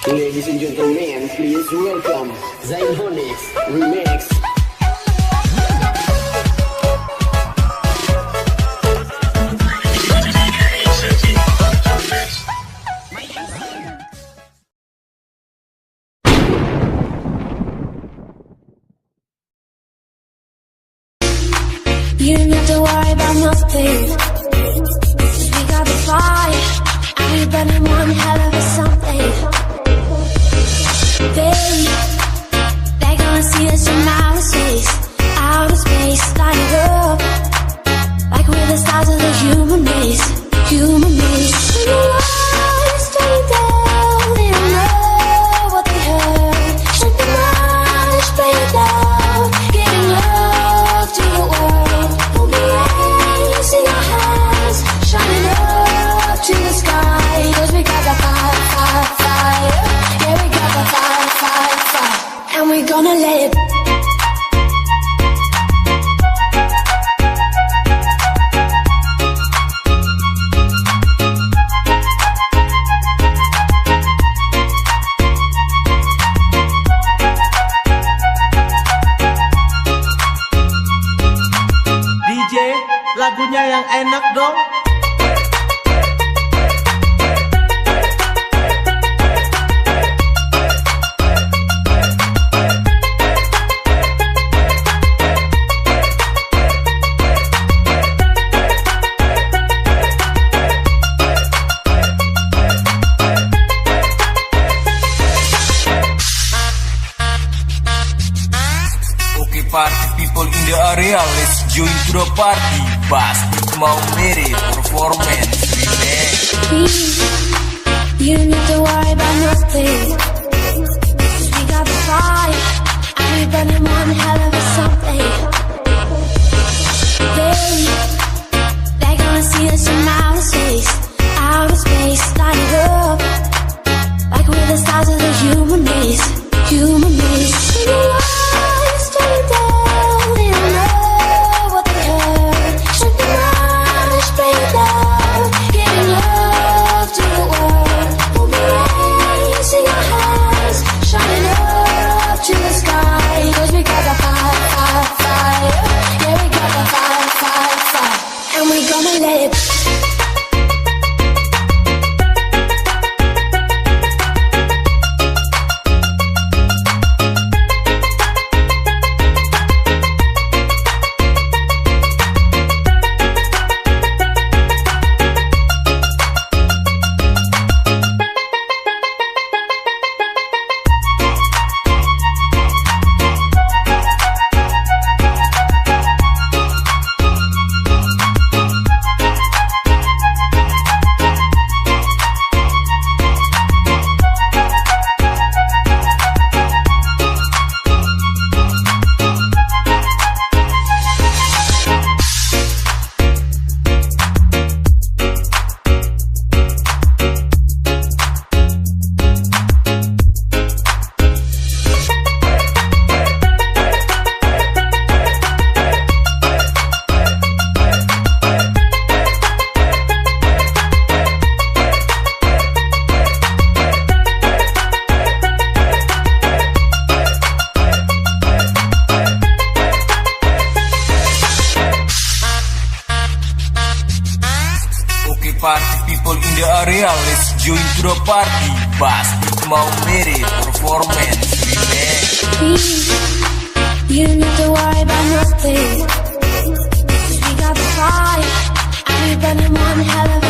Ladies and gentlemen, please welcome Zainonix Remix. You don't have to worry about nothing, 'cause we got the fire, and we burning one hell of a something. Baby, they're gonna see us from outer space, light it up, like we're the stars of the human race, human race. When the lights turn down, they don't know what they heard. Shut the noise, play it loud, giving love to the world. We'll be raising our hands, shining up to the sky, 'cause we got the fire, fire, fire. Yeah, we got the fire, fire, fire, and we're gonna let it. DJ, lagunya yang enak dong. Okay, party people in the area, let's join to the party. Pasti mau mirip performance remix. You don't have to worry about nothing, 'cause we got the fire, and we burning one hell of a something. Baby, they're gonna see us from outer space, light it up, like we're the stars of the human race, human race. When the lights turn down, they don't know what they heard. Shut the noise, play it loud, giving love to the world. We'll be raising our hands, shining up to the sky, 'cause we got the fire, fire, fire. Yeah, we got the fire, fire, fire, and we're gonna let it. Okay, party people in the area, let's join to the party. Pasti mau mirip performance remix. You don't have to worry about nothing, 'cause we got the fire, and we burning one hell of